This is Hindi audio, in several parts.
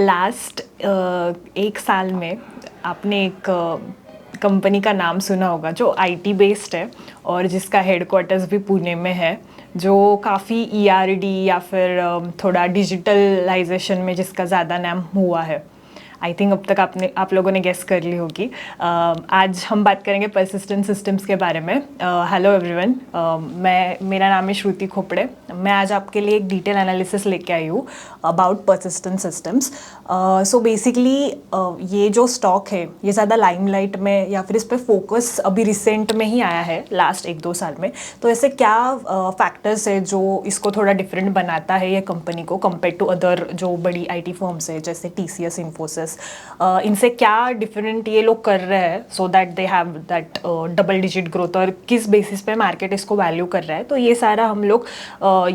लास्ट एक साल में आपने एक कंपनी का नाम सुना होगा जो आईटी बेस्ड है और जिसका हेडक्वार्टर्स भी पुणे में है, जो काफ़ी ईआरडी या फिर थोड़ा डिजिटलाइजेशन में जिसका ज़्यादा नाम हुआ है। आई थिंक अब तक आप लोगों ने गेस कर ली होगी। आज हम बात करेंगे परसिस्टेंट सिस्टम्स के बारे में। हेलो एवरीवन, मेरा नाम है श्रुति खोपड़े। मैं आज आपके लिए एक डिटेल एनालिसिस लेके आई हूँ about persistent systems. So basically ये जो स्टॉक है ये ज़्यादा लाइमलाइट में या फिर इस पर फोकस अभी रिसेंट में ही आया है लास्ट 1-2 साल में। तो ऐसे क्या फैक्टर्स है जो इसको थोड़ा डिफरेंट बनाता है ये कंपनी को कंपेयर टू अदर जो बड़ी आईटी फर्म्स है जैसे टीसीएस, इन्फोसिस। इनसे क्या डिफरेंट ये लोग कर रहे हैं so that they have that double digit growth, और किस बेसिस पे मार्केट इसको वैल्यू कर रहा है। तो ये सारा हम लोग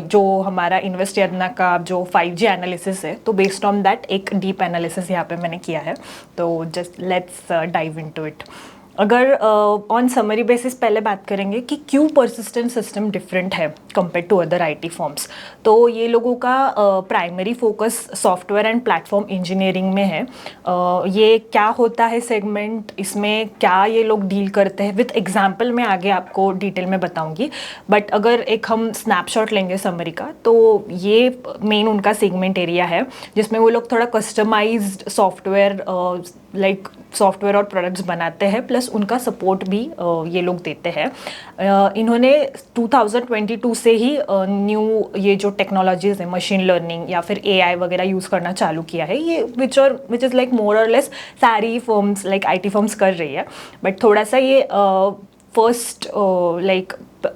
जो हमारा इन्वेस्ट यदना का जो 5G एनालिसिस है, तो बेस्ड ऑन दैट एक डीप एनालिसिस यहाँ पे मैंने किया है। तो just let's dive into it. अगर ऑन समरी बेसिस पहले बात करेंगे कि क्यों परसिस्टेंट सिस्टम डिफरेंट है compare to other IT firms, तो ये लोगों का primary focus software and platform engineering में है। ये क्या होता है सेगमेंट, इसमें क्या ये लोग डील करते हैं, विथ एग्जाम्पल मैं आगे आपको डिटेल में बताऊंगी। बट अगर एक हम स्नैपशॉट लेंगे समरी का, तो ये मेन उनका सेगमेंट एरिया है जिसमें वो लोग थोड़ा कस्टमाइज्ड सॉफ्टवेयर लाइक सॉफ्टवेयर और प्रोडक्ट्स बनाते हैं, प्लस उनका सपोर्ट भी ये लोग देते हैं। इन्होंने 2022 से ही न्यू ये जो टेक्नोलॉजीज़ है, मशीन लर्निंग या फिर एआई वगैरह यूज़ करना चालू किया है। ये विच इज़ लाइक मोर और लेस सारी फर्म्स लाइक आईटी फर्म्स कर रही है, बट थोड़ा सा ये फर्स्ट लाइक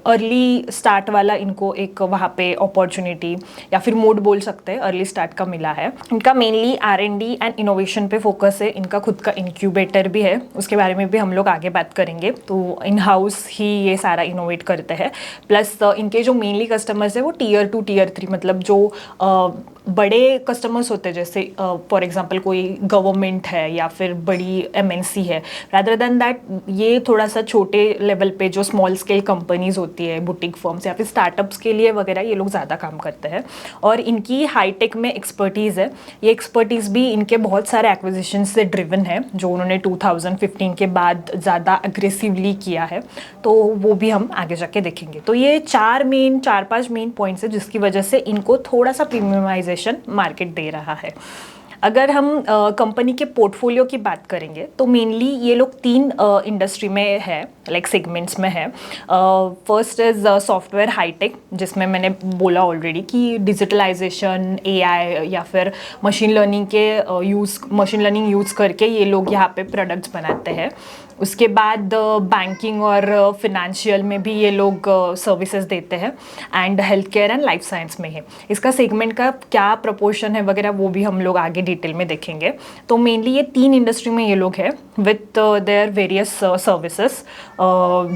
अर्ली स्टार्ट वाला इनको एक वहाँ पे अपॉर्चुनिटी या फिर मोड बोल सकते हैं, अर्ली स्टार्ट का मिला है। इनका मेनली R&D एंड इनोवेशन पे फोकस है। इनका खुद का इंक्यूबेटर भी है, उसके बारे में भी हम लोग आगे बात करेंगे। तो इन हाउस ही ये सारा इनोवेट करते हैं। प्लस इनके जो मेनली कस्टमर्स है वो Tier 2 Tier 3, मतलब जो बड़े कस्टमर्स होते हैं, जैसे फॉर एग्जांपल कोई गवर्नमेंट है या फिर बड़ी MNC है। रादर देन दैट ये थोड़ा सा छोटे लेवल पे जो स्मॉल स्केल कंपनीज होती है, बुटीक फर्म्स या फिर स्टार्टअप्स के लिए वगैरह, ये लोग ज़्यादा काम करते हैं। और इनकी हाईटेक में एक्सपर्टीज़ है। ये एक्सपर्टीज़ भी इनके बहुत सारे एक्विजिशन से ड्रिवन है, जो उन्होंने 2015 के बाद ज़्यादा अग्रेसिवली किया है। तो वो भी हम आगे जाके देखेंगे। तो ये 4-5 मेन पॉइंट्स है जिसकी वजह से इनको थोड़ा सा प्रीमियमाइजेशन मार्केट दे रहा है। अगर हम कंपनी के पोर्टफोलियो की बात करेंगे तो मेनली ये लोग 3 इंडस्ट्री में है, लाइक सेगमेंट्स में है। फर्स्ट इज सॉफ्टवेयर हाईटेक, जिसमें मैंने बोला ऑलरेडी कि डिजिटलाइजेशन, एआई या फिर मशीन लर्निंग यूज़ करके ये लोग यहाँ पे प्रोडक्ट्स बनाते हैं। उसके बाद बैंकिंग और फिनेंशियल में भी ये लोग सर्विसेज देते हैं, and health care and life science में है। इसका सेगमेंट का क्या प्रपोर्शन है वगैरह वो भी हम लोग आगे डिटेल में देखेंगे। तो मेनली ये 3 इंडस्ट्री में ये लोग है विथ देयर वेरियस सर्विसेज,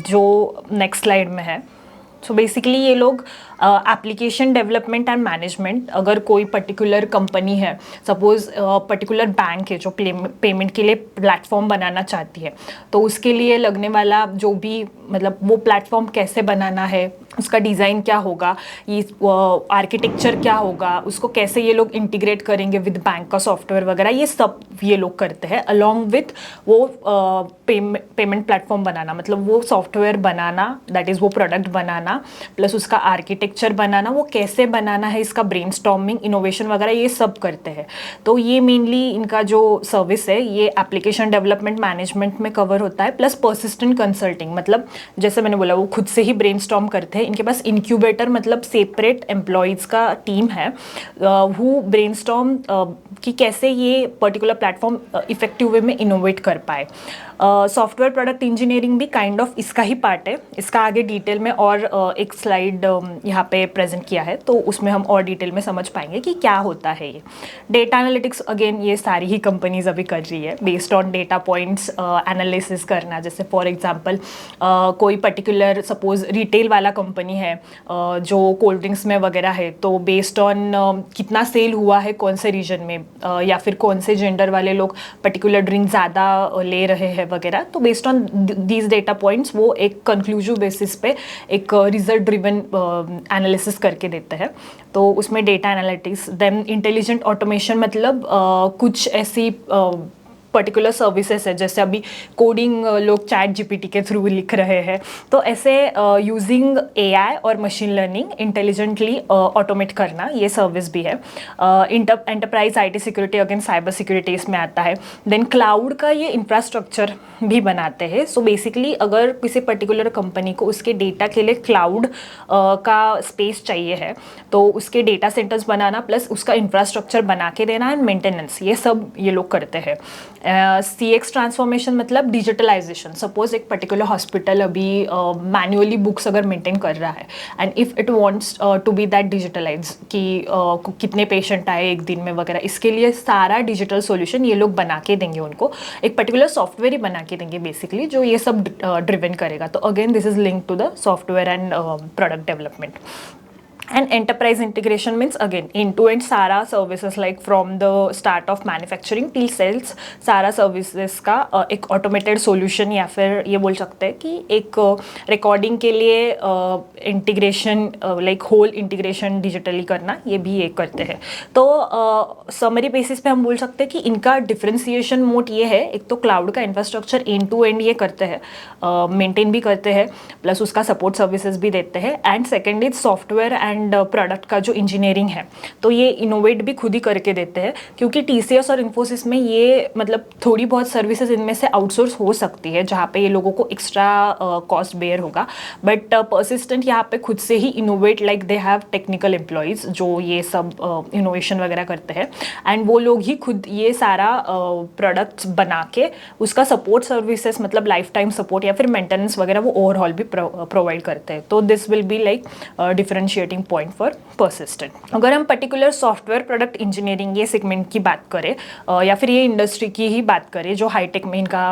जो नेक्स्ट स्लाइड में है। सो बेसिकली ये लोग एप्लीकेशन डेवलपमेंट एंड मैनेजमेंट, अगर कोई पर्टिकुलर कंपनी है, सपोज पर्टिकुलर बैंक है जो पेमेंट के लिए प्लेटफॉर्म बनाना चाहती है, तो उसके लिए लगने वाला जो भी, मतलब वो प्लेटफॉर्म कैसे बनाना है, उसका डिज़ाइन क्या होगा, ये आर्किटेक्चर क्या होगा, उसको कैसे ये लोग इंटीग्रेट करेंगे विद बैंक का सॉफ्टवेयर वगैरह, ये सब ये लोग करते हैं। अलॉन्ग विथ वो पेमेंट प्लेटफॉर्म बनाना, मतलब वो सॉफ्टवेयर बनाना, दैट इज़ वो प्रोडक्ट बनाना, प्लस उसका आर्किटेक्चर बनाना, वो कैसे बनाना है, इसका ब्रेनस्टॉर्मिंग, इनोवेशन वगैरह ये सब करते हैं। तो ये मेनली इनका जो सर्विस है ये एप्लीकेशन डेवलपमेंट मैनेजमेंट में कवर होता है, प्लस परसिस्टेंट कंसल्टिंग, मतलब जैसे मैंने बोला वो खुद से ही ब्रेनस्टॉर्म करते हैं। इनके पास इंक्यूबेटर मतलब सेपरेट एम्प्लॉयज़ का टीम है हु ब्रेनस्टॉर्म कि कैसे ये पर्टिकुलर प्लेटफॉर्म इफेक्टिव वे में इनोवेट कर पाए। सॉफ्टवेयर प्रोडक्ट इंजीनियरिंग भी काइंड ऑफ इसका ही पार्ट है। इसका आगे डिटेल में और एक स्लाइड यहाँ पे प्रेजेंट किया है, तो उसमें हम और डिटेल में समझ पाएंगे कि क्या होता है ये। डेटा एनालिटिक्स अगेन ये सारी ही कंपनीज अभी कर रही है, based on data points analysis करना। जैसे फॉर एग्जांपल कोई पर्टिकुलर सपोज रिटेल वाला कंपनी है जो कोल्ड ड्रिंक्स में वगैरह है, तो बेस्ड ऑन कितना सेल हुआ है कौन से रीजन में, या फिर कौन से जेंडर वाले लोग पर्टिकुलर ड्रिंक ज़्यादा ले रहे हैं वगैरह, तो based on these data points वो एक कंक्लूसिव बेसिस पे एक रिजल्ट ड्रिवन एनालिसिस करके देते हैं। तो उसमें data analytics, then intelligent automation, मतलब कुछ ऐसी पर्टिकुलर सर्विसेज है, जैसे अभी कोडिंग लोग चैट जीपीटी के थ्रू लिख रहे हैं, तो ऐसे यूजिंग एआई और मशीन लर्निंग इंटेलिजेंटली ऑटोमेट करना, ये सर्विस भी है। Enterprise IT security against cyber security इसमें आता है। देन क्लाउड का ये इंफ्रास्ट्रक्चर भी बनाते हैं। सो बेसिकली अगर किसी पर्टिकुलर कंपनी को उसके डेटा के लिए क्लाउड का स्पेस चाहिए है, तो उसके डेटा सेंटर्स बनाना प्लस उसका इंफ्रास्ट्रक्चर बना के देना एंड मेंटेनेंस, ये सब ये लोग करते हैं। CX ट्रांसफॉर्मेशन मतलब डिजिटलाइजेशन। सपोज एक पर्टिकुलर हॉस्पिटल अभी मैन्युअली बुक्स अगर मेंटेन कर रहा है and if it wants to be that digitalise कि कितने पेशेंट आए एक दिन में वगैरह, इसके लिए सारा डिजिटल सॉल्यूशन ये लोग बना के देंगे उनको, एक पर्टिकुलर सॉफ्टवेयर ही बना के देंगे बेसिकली, जो ये सब ड्रिवन करेगा। तो again this is link to the software and product development. And enterprise integration means again end-to-end सारा services like from the start of manufacturing till sales, सारा services का एक automated solution, या फिर ये बोल सकते हैं कि एक recording के लिए integration like whole integration digitally करना, ये भी ये करते हैं। तो summary basis पे हम बोल सकते हैं कि इनका differentiation mode ये है, एक तो cloud का infrastructure end-to-end ये करते हैं, maintain भी करते हैं, प्लस उसका support services भी देते हैं, and second is software and product का जो इंजीनियरिंग है, तो ये इनोवेट भी खुद ही करके देते हैं, क्योंकि TCS और इन्फोसिस में ये मतलब थोड़ी बहुत सर्विसेज इनमें से आउटसोर्स हो सकती है जहाँ पे ये लोगों को एक्स्ट्रा कॉस्ट बेयर होगा, बट परसिस्टेंट यहाँ पे खुद से ही innovate, like they have technical employees जो ये सब इनोवेशन वगैरह करते हैं, एंड वो लोग ही खुद ये सारा प्रोडक्ट्स बना के उसका सपोर्ट सर्विसेज मतलब लाइफ टाइम सपोर्ट या फिर मेंटेनेंस वगैरह वो ओवरऑल भी प्रोवाइड करते हैं। तो this will be like differentiating point for persistent. अगर हम पर्टिकुलर सॉफ्टवेयर प्रोडक्ट इंजीनियरिंग ये सेगमेंट की बात करें या फिर ये इंडस्ट्री की ही बात करें जो हाईटेक में इनका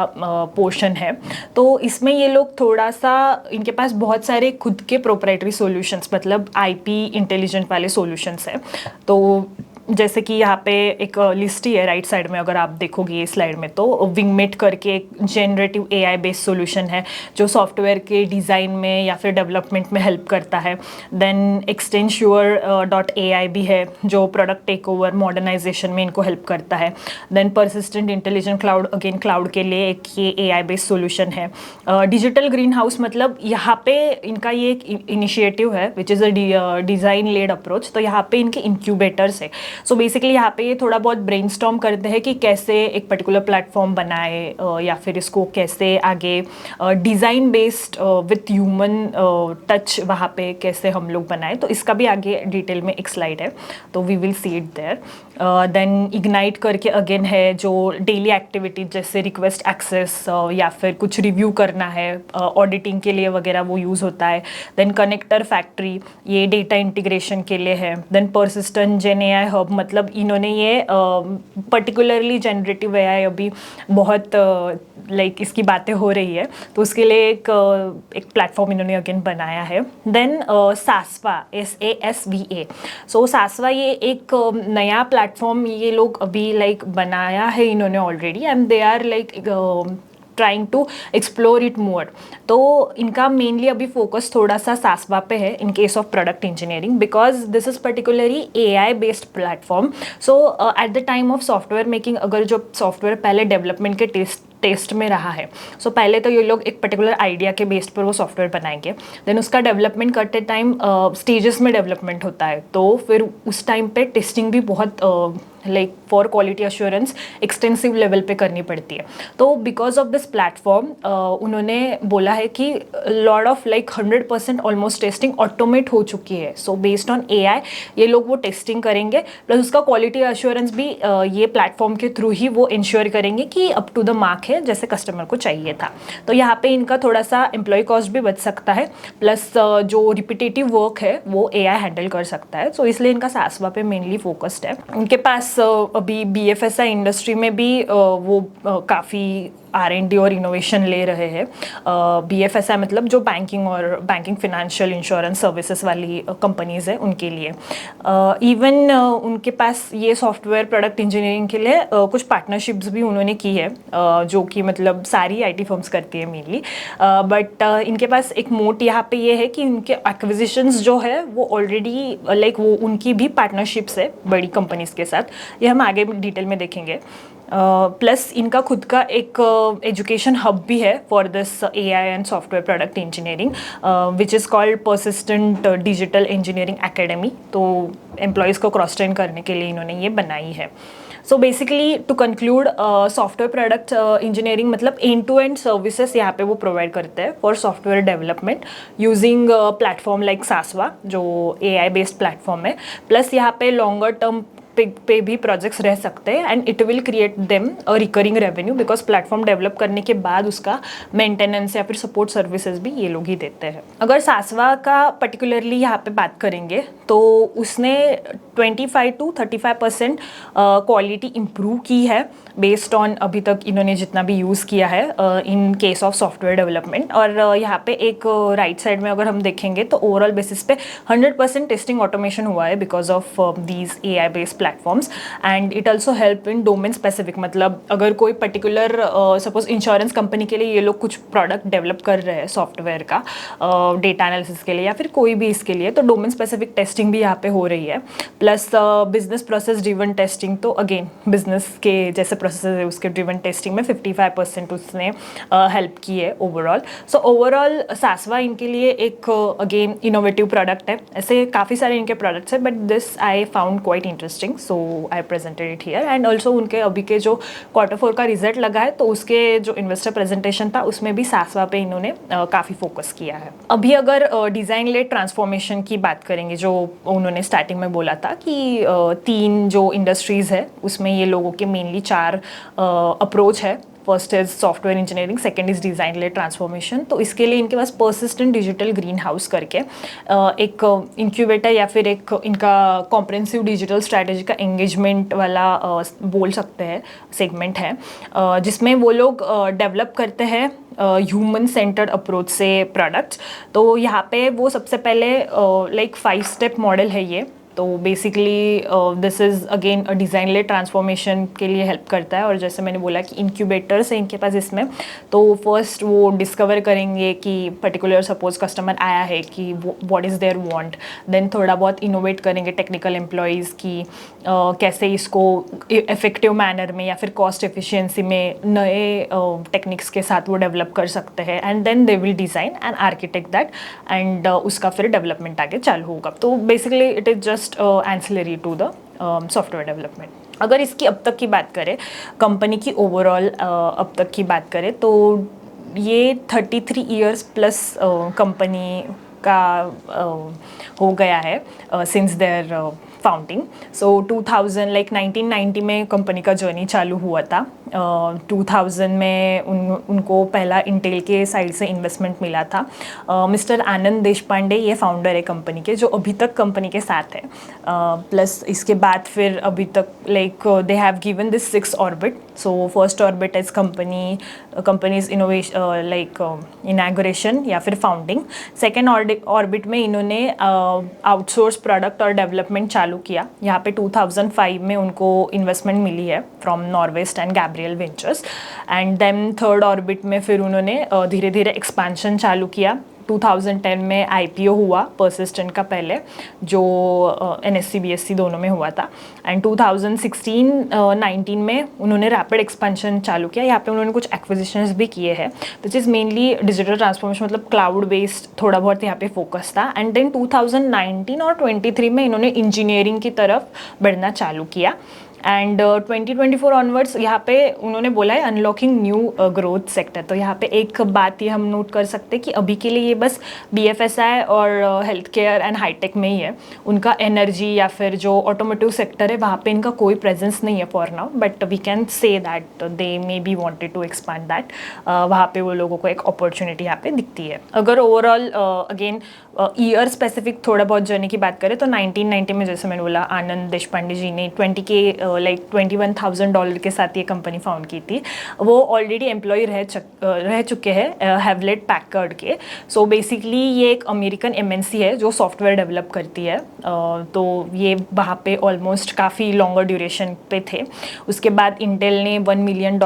पोर्शन है, तो इसमें ये लोग थोड़ा सा, इनके पास बहुत सारे खुद के प्रोप्राइटरी सॉल्यूशंस मतलब आईपी इंटेलिजेंट वाले सॉल्यूशंस हैं। तो जैसे कि यहाँ पे एक लिस्ट ही है राइट साइड में, अगर आप देखोगे ये स्लाइड में, तो विंगमेट करके एक जेनरेटिव एआई बेस्ड सॉल्यूशन है जो सॉफ्टवेयर के डिज़ाइन में या फिर डेवलपमेंट में हेल्प करता है। देन extensure.ai भी है जो प्रोडक्ट टेक ओवर मॉडर्नाइजेशन में इनको हेल्प करता है। Then Persistent intelligent cloud, again cloud के लिए एक ये एआई बेस्ड सॉल्यूशन है। डिजिटल ग्रीन हाउस मतलब यहाँ पे इनका ये एक इनिशिएटिव है which is a design led approach. तो यहाँ पे इनके इंक्यूबेटर्स है। सो बेसिकली यहाँ पे ये थोड़ा बहुत ब्रेनस्टॉर्म करते हैं कि कैसे एक पर्टिकुलर प्लेटफॉर्म बनाए या फिर इसको कैसे आगे design based with human touch वहाँ पे कैसे हम लोग बनाए। तो इसका भी आगे डिटेल में एक स्लाइड है, तो we will see it there. Then Ignite करके अगेन है जो डेली एक्टिविटी जैसे रिक्वेस्ट एक्सेस या फिर कुछ रिव्यू करना है ऑडिटिंग के लिए वगैरह वो यूज़ होता है। देन कनेक्टर फैक्ट्री ये डेटा इंटीग्रेशन के लिए है। देन परसिस्टेंट जेन एआई हब मतलब इन्होंने ये पर्टिकुलरली जनरेटिव एआई अभी बहुत लाइक इसकी बातें हो रही है, तो उसके लिए एक प्लेटफॉर्म इन्होंने अगेन बनाया है। देन सासवा SASVA, सो सासवा ये एक नया प्लेटफॉर्म ये लोग अभी लाइक बनाया है इन्होंने already, and they are like trying to explore it more. तो इनका मेनली अभी फोकस थोड़ा सा सासवा पे है in case of product engineering, because this is particularly AI based platform. So at the time of software making, अगर जो सॉफ्टवेयर पहले डेवलपमेंट के टेस्ट में रहा है, सो पहले तो ये लोग एक पर्टिकुलर आइडिया के बेस्ड पर वो सॉफ्टवेयर बनाएंगे, देन उसका डेवलपमेंट करते टाइम स्टेजेस में डेवलपमेंट होता है, तो फिर उस टाइम पे टेस्टिंग भी बहुत like for quality assurance extensive level पे करनी पड़ती है। तो बिकॉज ऑफ दिस प्लेटफॉर्म उन्होंने बोला है कि lot of like 100% almost testing automate हो चुकी है। सो बेस्ड ऑन एआई ये लोग वो टेस्टिंग करेंगे, प्लस उसका क्वालिटी अश्योरेंस भी ये प्लेटफॉर्म के थ्रू ही वो इंश्योर करेंगे कि अप टू द मार्क है जैसे कस्टमर को चाहिए था। तो यहाँ पे इनका थोड़ा सा एम्प्लॉय कॉस्ट भी बच सकता है, प्लस जो रिपीटेटिव वर्क है वो एआई हैंडल कर सकता है। सो इसलिए इनका सासवा पे मेनली फोकस्ड है। इनके पास अभी BFSI इंडस्ट्री में भी वो काफ़ी R&D और इनोवेशन ले रहे हैं। BFSI मतलब जो बैंकिंग फिनेंशियल इंश्योरेंस सर्विसेज वाली कंपनीज है उनके लिए। इवन उनके पास ये सॉफ्टवेयर प्रोडक्ट इंजीनियरिंग के लिए कुछ पार्टनरशिप्स भी उन्होंने की है, जो कि मतलब सारी IT फर्म्स करती है मेनली। बट इनके पास एक मोट यहाँ पे ये है कि उनके एक्विजिशंस जो है वो ऑलरेडी लाइक वो उनकी भी पार्टनरशिप्स है बड़ी कंपनीज के साथ, ये हम आगे डिटेल में देखेंगे। प्लस इनका खुद का एक एजुकेशन हब भी है for this AI and software product engineering, which is called Persistent digital engineering academy. तो एम्प्लॉयज़ को क्रॉस ट्रेन करने के लिए इन्होंने ये बनाई है। So basically to conclude, software product engineering मतलब एंड टू एंड सर्विसेज यहाँ पे वो प्रोवाइड करते हैं for software development using platform like SASVA, जो AI बेस्ड प्लेटफॉर्म है। प्लस यहाँ पे लॉन्गर टर्म पे भी प्रोजेक्ट्स रह सकते हैं and it will create them a recurring revenue, because platform develop करने के बाद उसका मेंटेनेंस या फिर सपोर्ट सर्विसेज भी ये लोग ही देते हैं। अगर सासवा का पर्टिकुलरली यहाँ पे बात करेंगे तो उसने 25 to 35% क्वालिटी इम्प्रूव की है बेस्ड ऑन अभी तक इन्होंने जितना भी यूज़ किया है in case of software development. और यहाँ पे एक राइट साइड में अगर हम देखेंगे तो ओवरऑल बेसिस पे 100% टेस्टिंग ऑटोमेशन हुआ है because of these AI based platforms. And it also help in domain specific, मतलब अगर कोई पर्टिकुलर सपोज इंश्योरेंस कंपनी के लिए ये लोग कुछ प्रोडक्ट डेवलप कर रहे हैं सॉफ्टवेयर का डेटा एनालिसिस के लिए या फिर कोई भी इसके लिए, तो डोमेन स्पेसिफिक टेस्टिंग भी यहाँ पे हो रही है। Plus business process driven testing, तो अगेन बिजनेस के जैसे प्रोसेस है उसके ड्रिवन टेस्टिंग में 55% उसने हेल्प की है ओवरऑल। सो ओवरऑल सासवा इनके लिए एक अगेन इनोवेटिव प्रोडक्ट है। ऐसे काफ़ी सारे इनके प्रोडक्ट्स हैं but this I found quite interesting, so I presented it here. And also उनके अभी के जो Q4 का रिजल्ट लगा है तो उसके जो इन्वेस्टर प्रेजेंटेशन था उसमें भी सासवा पे इन्होंने काफ़ी फोकस किया है। अभी अगर डिज़ाइन लेड ट्रांसफॉर्मेशन की बात करेंगे, जो उन्होंने स्टार्टिंग में बोला था कि 3 जो इंडस्ट्रीज़ है उसमें ये लोगों के मेनली 4 अप्रोच है। First is software engineering, second is design led transformation. तो इसके लिए इनके पास परसिस्टेंट डिजिटल ग्रीन हाउस करके एक इंक्यूबेटर या फिर एक इनका कॉम्प्रेहेंसिव डिजिटल स्ट्रैटेजी का एंगेजमेंट वाला बोल सकते हैं सेगमेंट है, जिसमें वो लोग डेवलप करते हैं ह्यूमन सेंटर्ड अप्रोच से प्रोडक्ट्स। तो यहाँ पे वो सबसे पहले लाइक 5 स्टेप मॉडल है ये। तो basically this is again a design led transformation के लिए हेल्प करता है। और जैसे मैंने बोला कि इंक्यूबेटर्स है इनके पास इसमें, तो फर्स्ट वो डिस्कवर करेंगे कि पर्टिकुलर सपोज कस्टमर आया है कि what is their want, then थोड़ा बहुत इनोवेट करेंगे टेक्निकल एम्प्लॉयज़ की कैसे इसको इफेक्टिव मैनर में या फिर कॉस्ट एफिशिएंसी में नए टेक्निक्स के साथ वो डेवलप कर सकते हैं। And then they will design and architect that and उसका फिर डेवलपमेंट आगे चालू होगा। तो basically it is just ancillary to the software development। अगर इसकी अब तक की बात करें, कंपनी की ओवरऑल अब तक की बात करें तो ये 33 इयर्स प्लस कंपनी का हो गया है since their founding. So 2000 like 1990 में कंपनी का जर्नी चालू हुआ था। 2000 में उनको पहला इंटेल के साइड से इन्वेस्टमेंट मिला था। मिस्टर आनंद देशपांडे ये फाउंडर है कंपनी के, जो अभी तक कंपनी के साथ है। प्लस इसके बाद फिर अभी तक like they have given this 6 orbit. So first orbit is companies innovation like inauguration या फिर फाउंडिंग। सेकेंड ऑर्बिट में इन्होंने आउटसोर्स प्रोडक्ट और डेवलपमेंट चालू किया। यहाँ पे 2005 में उनको इन्वेस्टमेंट मिली है from Norwest and Gabriel Ventures. And then Third Orbit में फिर उन्होंने धीरे धीरे एक्सपेंशन चालू किया। 2010 में IPO हुआ परसिस्टेंट का पहले, जो NSE BSE दोनों में हुआ था। एंड 2016-19 में उन्होंने रैपिड एक्सपेंशन चालू किया। यहाँ पे उन्होंने कुछ एक्विजिशंस भी किए हैं which is mainly digital transformation, मतलब क्लाउड बेस्ड थोड़ा बहुत यहाँ पे फोकस था। एंड देन 2019 और 23 में इन्होंने इंजीनियरिंग की तरफ बढ़ना चालू किया। एंड 2024 ऑनवर्ड्स यहाँ पे उन्होंने बोला है अनलॉकिंग न्यू ग्रोथ सेक्टर। तो यहाँ पे एक बात ये हम नोट कर सकते हैं कि अभी के लिए ये बस BFSI और हेल्थ केयर एंड हाईटेक में ही है। उनका एनर्जी या फिर जो ऑटोमोटिव सेक्टर है वहाँ पे इनका कोई प्रेजेंस नहीं है for now, but we can say that they may be wanted to expand that. वहाँ पे वो लोगों को एक अपॉर्चुनिटी यहाँ पे दिखती है। अगर ओवरऑल अगेन ईयर स्पेसिफिक थोड़ा बहुत जर्नी की बात करें तो 1990 में, जैसे मैंने बोला, आनंद देशपांडे जी ने 21,000 डॉलर के साथ ये कंपनी फाउंड की थी। वो ऑलरेडी एम्प्लॉय रह चुके हैं हैवलेट पैकर्ड के। सो बेसिकली ये एक अमेरिकन एमएनसी है जो सॉफ्टवेयर डेवलप करती है। तो ये वहाँ पे ऑलमोस्ट काफ़ी लॉन्गर ड्यूरेशन पे थे। उसके बाद इंटेल ने $1 मिलियन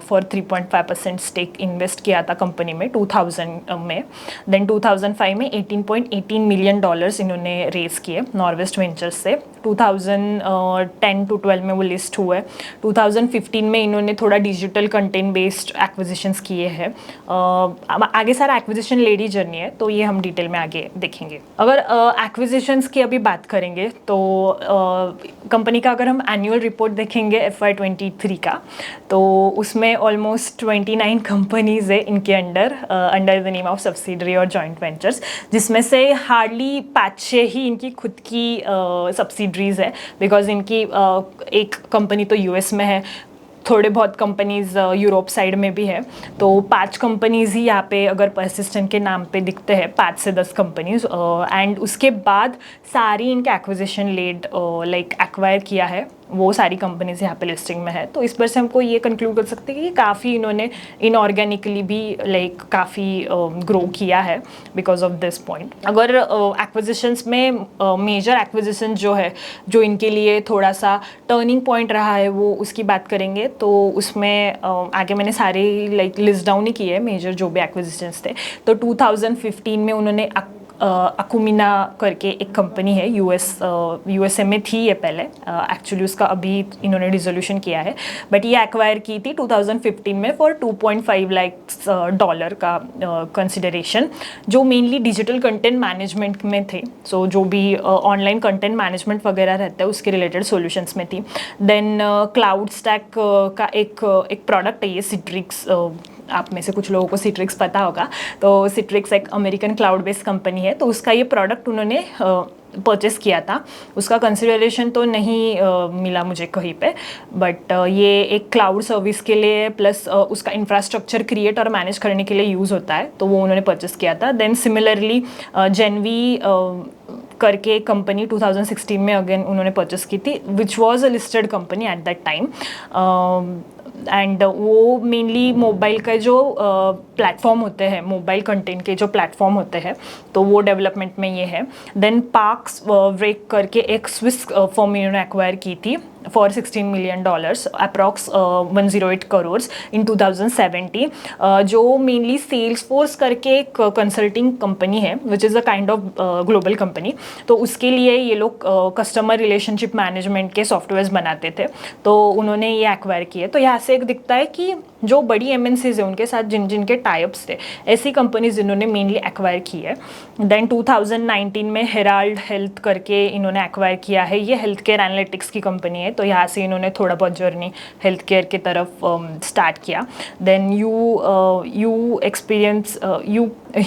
फॉर 3.5% स्टेक इन्वेस्ट किया था कंपनी में 2000 में। देन 2005 में $18.18 मिलियन इन्होंने रेस किए नॉर्वेस्ट वेंचर्स से। 2010 to 12 में वो लिस्ट हुए। 2015 में इन्होंने थोड़ा डिजिटल कंटेंट बेस्ड एक्विजिशंस किए हैं। आगे सारा एक्विजिशन लेडी जर्नी है, तो ये हम डिटेल में आगे देखेंगे। अगर एक्विजिशंस की अभी बात करेंगे तो कंपनी का अगर हम एनुअल रिपोर्ट देखेंगे FY23 का, तो उसमें ऑलमोस्ट 29 कंपनीज है इनके under the name of subsidiary और जॉइंट वेंचर्स, जिसमें से हार्डली 5-6 ही इनकी खुद की सब्सिडरीज है। बिकॉज इनकी एक कंपनी तो यूएस में है, थोड़े बहुत कंपनीज यूरोप साइड में भी है। तो 5 कंपनीज ही यहाँ पे अगर परसिस्टेंट के नाम पे दिखते हैं, 5 से 10 कंपनीज। एंड उसके बाद सारी इनके एक्विजिशन लेड एक्वायर किया है, वो सारी कंपनीज यहाँ पे लिस्टिंग में है। तो इस पर से हमको ये कंक्लूड कर सकते हैं कि काफ़ी इन्होंने इनऑर्गेनिकली भी काफ़ी ग्रो किया है बिकॉज ऑफ दिस पॉइंट। अगर एक्विजिशंस में मेजर एक्विजिशन जो है, जो इनके लिए थोड़ा सा टर्निंग पॉइंट रहा है, वो उसकी बात करेंगे तो उसमें आगे मैंने सारे लिस्ट डाउन ही किए हैं मेजर जो भी एक्विजिशंस थे। तो 2015 में उन्होंने अकुमिना करके एक कंपनी है, यूएसए में थी ये पहले, एक्चुअली उसका अभी इन्होंने डिसोल्यूशन किया है, बट ये एक्वायर की थी 2015 में फॉर $2.5 लाख का कंसिडरेशन, जो मेनली डिजिटल कंटेंट मैनेजमेंट में थे। सो जो भी ऑनलाइन कंटेंट मैनेजमेंट वगैरह रहता है उसके रिलेटेड सॉल्यूशंस में थी। देन क्लाउड स्टैक का एक प्रोडक्ट है ये सिट्रिक्स, आप में से कुछ लोगों को सिट्रिक्स पता होगा। तो सिट्रिक्स एक अमेरिकन क्लाउड बेस्ड कंपनी है, तो उसका ये प्रोडक्ट उन्होंने परचेस किया था। उसका कंसिडरेशन तो नहीं मिला मुझे कहीं पे, बट ये एक क्लाउड सर्विस के लिए प्लस उसका इंफ्रास्ट्रक्चर क्रिएट और मैनेज करने के लिए यूज़ होता है, तो वो उन्होंने परचेस किया था। देन सिमिलरली जेनवी करके कंपनी 2016 में अगेन उन्होंने परचेस की थी, which was a listed company at that time. And वो मेनली मोबाइल का जो प्लेटफॉर्म होते हैं, मोबाइल कंटेंट के जो प्लेटफॉर्म होते हैं, तो वो डेवलपमेंट में ये है। देन पार्क्स ब्रेक करके एक स्विस फर्म इन्होंने एक्वायर की थी फॉर $16 मिलियन, अप्रॉक्स 108 करोड़ इन 2017, जो मेनली सेल्स फोर्स करके एक कंसल्टिंग कंपनी है, which is a kind of global company. तो उसके लिए ये लोग कस्टमर रिलेशनशिप मैनेजमेंट के सॉफ्टवेयर्स बनाते थे, तो उन्होंने ये एक्वायर किए। तो यहाँ से एक दिखता है कि जो बड़ी एमएनसीज है उनके साथ जिनके टाइप्स थे, ऐसी कंपनीज इन्होंने मेनली एक्वायर की है। देन 2019 में हेराल्ड हेल्थ करके इन्होंने एक्वायर किया है, ये हेल्थ केयर एनालिटिक्स की कंपनी है, तो यहाँ से इन्होंने थोड़ा बहुत जर्नी हेल्थ केयर की तरफ स्टार्ट किया। देन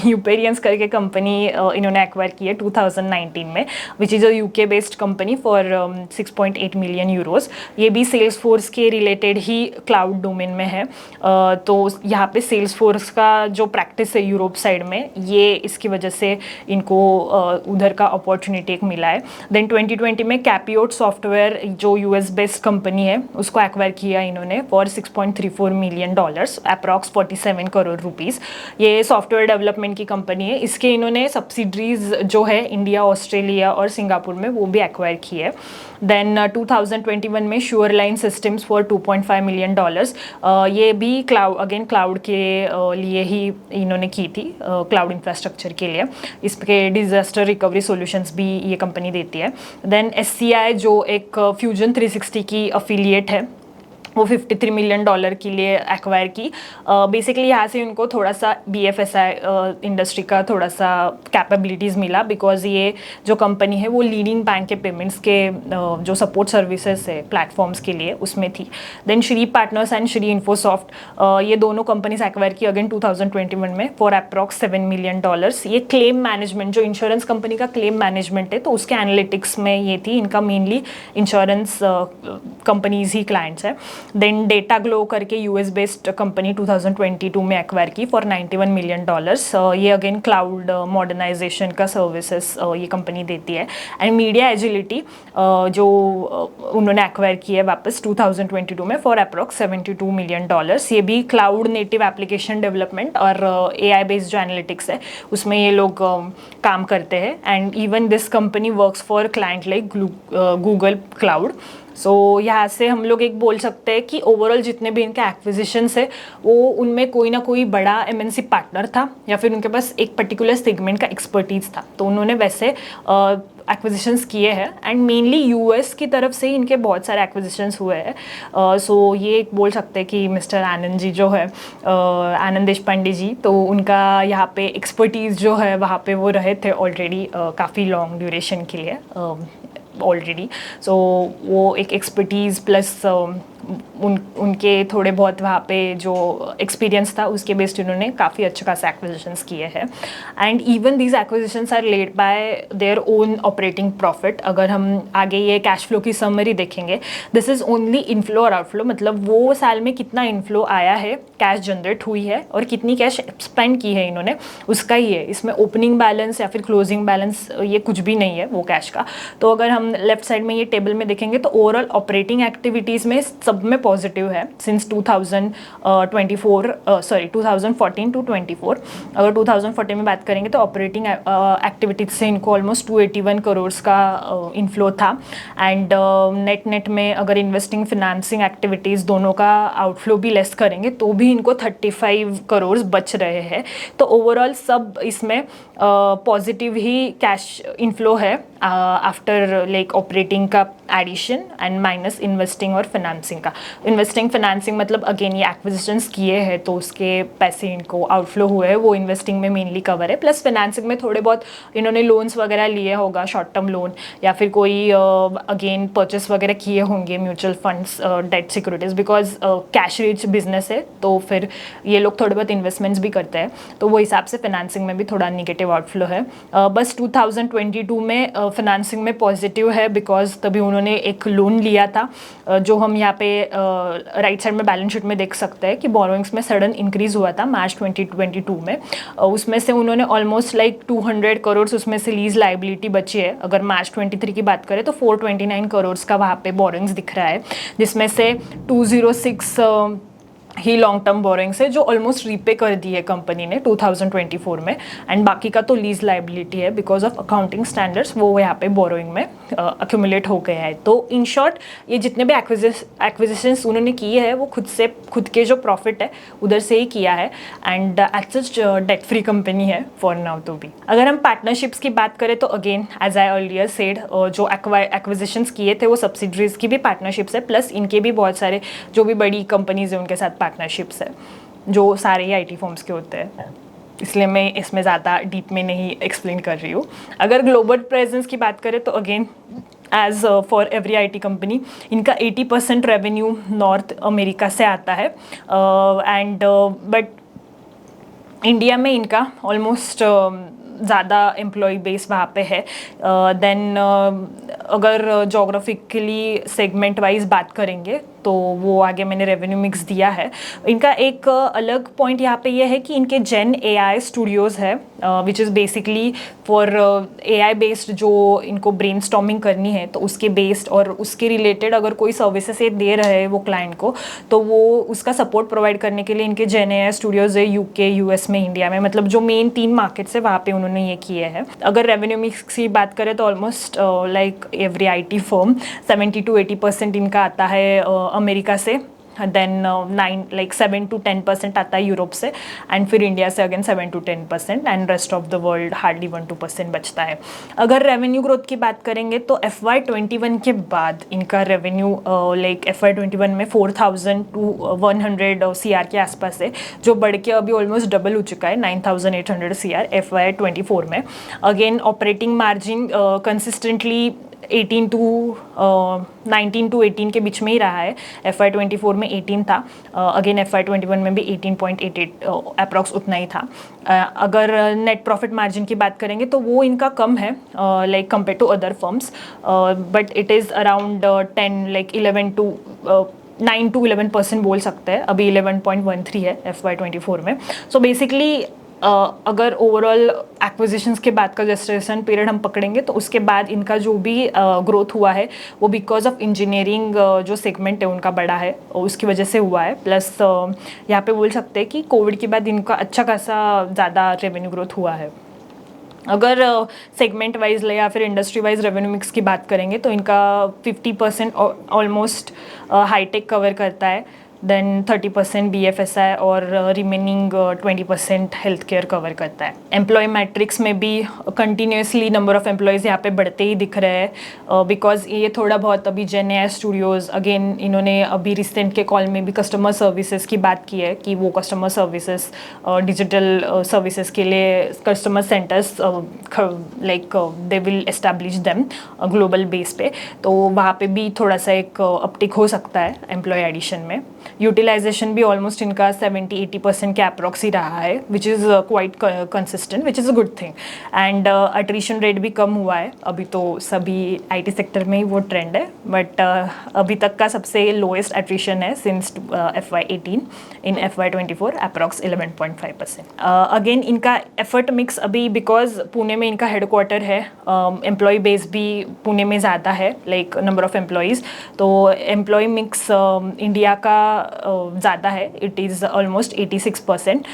यूपेरियंस करके कंपनी इन्होंने एक्वायर की है 2019 में, विच is a UK based company for 6.8 million euros. ये भी सेल्स फोर्स के रिलेटेड ही क्लाउड डोमेन में है। तो यहाँ पे सेल्स फोर्स का जो प्रैक्टिस है यूरोप साइड में, ये इसकी वजह से इनको उधर का अपॉर्चुनिटी एक मिला है। देन 2020 में कैपियोट सॉफ्टवेयर जो यूएस बेस्ड कंपनी है, उसको एक्वायर किया इन्होंने for $6.34 million, approx 47 crore rupees. ये सॉफ्टवेयर डेवलपमेंट की कंपनी है। इसके इन्होंने सब्सिडरीज जो है इंडिया, ऑस्ट्रेलिया और सिंगापुर में, वो भी एक्वायर की है। देन 2021 में श्योरलाइन सिस्टम्स फॉर $2.5 मिलियन, ये भी क्लाउड के लिए ही इन्होंने की थी, क्लाउड इंफ्रास्ट्रक्चर के लिए। इसके डिजास्टर रिकवरी सॉल्यूशंस भी ये कंपनी देती है। देन SCI जो एक फ्यूजन 360 की अफिलिएट है, वो $53 मिलियन के लिए एक्वायर की। बेसिकली यहाँ से उनको थोड़ा सा BFSI इंडस्ट्री का थोड़ा सा कैपेबिलिटीज़ मिला, बिकॉज ये जो कंपनी है वो लीडिंग बैंक के पेमेंट्स के जो सपोर्ट सर्विसेज है प्लेटफॉर्म्स के लिए, उसमें थी। Then Shree partners and Shree Infosoft, ये दोनों कंपनीज एक्वायर की अगेन 2021 में फॉर अप्रॉक्स $7 मिलियन। ये क्लेम मैनेजमेंट, जो इंश्योरेंस कंपनी का क्लेम मैनेजमेंट है, तो उसके एनालिटिक्स में ये थी। इनका मेनली इंश्योरेंस कंपनीज ही क्लाइंट्स है। देन डेटा ग्लो करके यूएस बेस्ड कंपनी 2022 में एक्वायर की फॉर $91 मिलियन। ये अगेन क्लाउड मॉडर्नाइजेशन का सर्विसेज ये कंपनी देती है। एंड मीडिया एजिलिटी जो उन्होंने एक्वायर की है वापस 2022 में फॉर अप्रॉक्स $72 मिलियन। ये भी क्लाउड नेटिव एप्लीकेशन डेवलपमेंट और AI बेस्ड जो एनालिटिक्स है उसमें ये लोग काम करते हैं। And even this company works for client like Google Cloud. So यहाँ से हम लोग एक बोल सकते हैं कि ओवरऑल जितने भी इनके एक्विजिशंस है वो उनमें कोई ना कोई बड़ा MNC पार्टनर था या फिर उनके पास एक पर्टिकुलर सेगमेंट का एक्सपर्टीज था, तो उन्होंने वैसे एक्विजिशंस किए हैं। एंड मेनली यूएस की तरफ से ही इनके बहुत सारे एक्विजिशंस हुए हैं। सो ये एक बोल सकते हैं कि मिस्टर आनंद जी जो है आनंद देशपांडे जी, तो उनका यहाँ पे एक्सपर्टीज़ जो है वहाँ पे वो रहे थे ऑलरेडी काफ़ी लॉन्ग ड्यूरेशन के लिए ऑलरेडी। सो वो एक एक्सपर्टीज़ प्लस उनके थोड़े बहुत वहाँ पे जो एक्सपीरियंस था उसके बेस्ड उन्होंने काफ़ी अच्छे खासे एक्विजिशंस किए हैं। And even these acquisitions are led by their own operating profit. अगर हम आगे ये कैश फ्लो की समरी देखेंगे, दिस इज़ ओनली इनफ्लो और आउटफ्लो, मतलब वो साल में कितना इनफ्लो आया है, कैश जनरेट हुई है और कितनी कैश स्पेंड की है इन्होंने, उसका ही है। इसमें ओपनिंग बैलेंस या फिर क्लोजिंग बैलेंस ये कुछ भी नहीं है वो कैश का। तो अगर हम लेफ्ट साइड में ये टेबल में देखेंगे तो ओवरऑल ऑपरेटिंग एक्टिविटीज़ में सब में पॉजिटिव है सिंस 2014 टू 24। अगर 2014 में बात करेंगे तो ऑपरेटिंग एक्टिविटीज से इनको ऑलमोस्ट 281 करोड़ का इनफ्लो था। एंड नेट में अगर इन्वेस्टिंग फिनेंसिंग एक्टिविटीज़ दोनों का आउटफ्लो भी लेस करेंगे तो भी इनको 35 करोड़ बच रहे हैं। तो ओवरऑल सब इसमें पॉजिटिव ही कैश इनफ्लो है आफ्टर लाइक ऑपरेटिंग का एडिशन एंड माइनस इन्वेस्टिंग और फिनेंसिंग का। इन्वेस्टिंग फिनेंसिंग मतलब अगेन ये एक्विजिशंस किए हैं तो उसके पैसे इनको आउटफ्लो हुए हैं, वो इन्वेस्टिंग में मेनली कवर है। प्लस फिनेंसिंग में थोड़े बहुत इन्होंने लोन्स वगैरह लिए होगा, शॉर्ट टर्म लोन या फिर कोई अगेन परचेस वगैरह किए होंगे mutual funds, debt securities, because cash rich business है तो फिर ये लोग थोड़े बहुत इन्वेस्टमेंट्स भी करते हैं, तो वो हिसाब से फिनेंसिंग में भी थोड़ा निगेटिव आउटफ्लो है। बस 2022 में फिनेंसिंग में पॉजिटिव है बिकॉज तभी उन्होंने एक लोन लिया था जो हम यहाँ पे राइट साइड में बैलेंस शीट में देख सकते हैं कि बोरोइंग्स में सडन इंक्रीज हुआ था मार्च 2022 में। उसमें से उन्होंने ऑलमोस्ट लाइक 200 करोड़ उसमें से लीज लाइबिलिटी बची है। अगर मार्च 23 की बात करें तो 429 करोड़ का वहाँ पे बोरोइंग्स दिख रहा है, जिसमें से 206 ही लॉन्ग टर्म बोरोइंग्स है जो ऑलमोस्ट रीपे कर दी है कंपनी ने 2024 में। एंड बाकी का तो लीज लाइबिलिटी है बिकॉज ऑफ अकाउंटिंग स्टैंडर्ड्स, वो यहाँ पे बोरोइंग में अक्यूमुलेट हो गया है। तो इन शॉर्ट ये जितने भी एक्विजिशंस उन्होंने किए हैं वो खुद के जो प्रॉफिट है उधर से ही किया है। And as such debt free company है फॉर नाउ तो भी। अगर हम पार्टनरशिप्स की बात करें तो again as I earlier said जो एक्विजिशंस किए थे वो सब्सिडरीज की भी पार्टनरशिप्स है, प्लस इनके भी बहुत सारे जो भी बड़ी कंपनीज है उनके साथ पार्टनरशिप्स है जो सारे ही IT फर्म्स के होते हैं, इसलिए मैं इसमें ज़्यादा डीप में नहीं एक्सप्लेन कर रही हूँ। अगर ग्लोबल प्रेजेंस की बात करें तो again as for every IT company इनका 80% रेवेन्यू नॉर्थ अमेरिका से आता है। एंड बट इंडिया में इनका ऑलमोस्ट ज़्यादा एम्प्लॉय बेस वहाँ पे है। देन अगर जोग्राफिकली सेगमेंट वाइज बात करेंगे तो वो आगे मैंने रेवेन्यू मिक्स दिया है। इनका एक अलग पॉइंट यहाँ पे ये है कि इनके जेन AI स्टूडियोज़ है which is basically for AI based जो इनको ब्रेनस्टॉर्मिंग करनी है तो उसके बेस्ड और उसके रिलेटेड अगर कोई सर्विसेज ये दे रहे हैं वो क्लाइंट को तो वो उसका सपोर्ट प्रोवाइड करने के लिए इनके जेन AI स्टूडियोज़ है UK, US में, इंडिया में, मतलब जो मेन 3 मार्केट्स है वहाँ पे उन्होंने ये किए हैं। अगर रेवेन्यू मिक्स की बात करें तो almost like every IT firm 70 to 80% इनका आता है अमेरिका से, देन 7 to 10% आता है यूरोप से, एंड फिर इंडिया से again 7 to 10%, and rest of the world hardly 1-2% बचता है। अगर रेवेन्यू ग्रोथ की बात करेंगे तो FY21 के बाद इनका रेवेन्यू लाइक FY21 में 4000 to 100 CR के आसपास है, जो बढ़ के अभी ऑलमोस्ट डबल हो चुका है 9800 CR FY24 में। Again operating margin consistently 19 to 18 के बीच में ही रहा है। FY24 में 18 था, अगेन FY21 में भी 18.88 अप्रॉक्स उतना ही था। अगर नेट प्रॉफिट मार्जिन की बात करेंगे तो वो इनका कम है like compare to other firms, but it is around 11 to 9 to 11% बोल सकते हैं, अभी 11.13 है FY24 में। सो बेसिकली अगर ओवरऑल एक्विजिशंस के बाद का जेस्टेशन पीरियड हम पकड़ेंगे तो उसके बाद इनका जो भी ग्रोथ हुआ है वो बिकॉज ऑफ इंजीनियरिंग जो सेगमेंट है उनका बड़ा है और उसकी वजह से हुआ है। प्लस यहाँ पे बोल सकते हैं कि कोविड के बाद इनका अच्छा खासा ज़्यादा रेवेन्यू ग्रोथ हुआ है। अगर सेगमेंट वाइज ले या फिर इंडस्ट्री वाइज रेवेन्यू मिक्स की बात करेंगे तो इनका 50% ऑलमोस्ट हाईटेक कवर करता है, देन 30% BFSI और रिमेनिंग 20% हेल्थ केयर कवर करता है। एम्प्लॉय मैट्रिक्स में भी कंटिन्यूसली नंबर ऑफ एम्प्लॉयज़ यहाँ पे बढ़ते ही दिख रहे हैं बिकॉज ये थोड़ा बहुत अभी जेन स्टूडियोज़ अगेन इन्होंने अभी रिसेंट के कॉल में भी कस्टमर सर्विसेज की बात की है कि वो कस्टमर सर्विसेज डिजिटल सर्विसेज के लिए customer centres like they will establish them global base पे, तो वहाँ पे भी थोड़ा सा एक अपटिक हो सकता है एम्प्लॉय एडिशन में। यूटिलाइजेशन भी ऑलमोस्ट इनका 70-80% के अप्रॉक्स ही रहा है which is quite consistent which is a good thing. And attrition rate भी कम हुआ है, अभी तो सभी IT सेक्टर में ही वो ट्रेंड है, बट अभी तक का सबसे लोएस्ट अट्रीशन है सिंस FY18। इन FY24 अप्रॉक्स 11.5%। अगेन इनका एफर्ट मिक्स अभी बिकॉज पुणे में इनका हेडक्वार्टर है, एम्प्लॉय बेस भी पुणे में ज़्यादा है लाइक नंबर ऑफ एम्प्लॉयज़, तो एम्प्लॉय मिक्स इंडिया का ज़्यादा है, it is almost 86%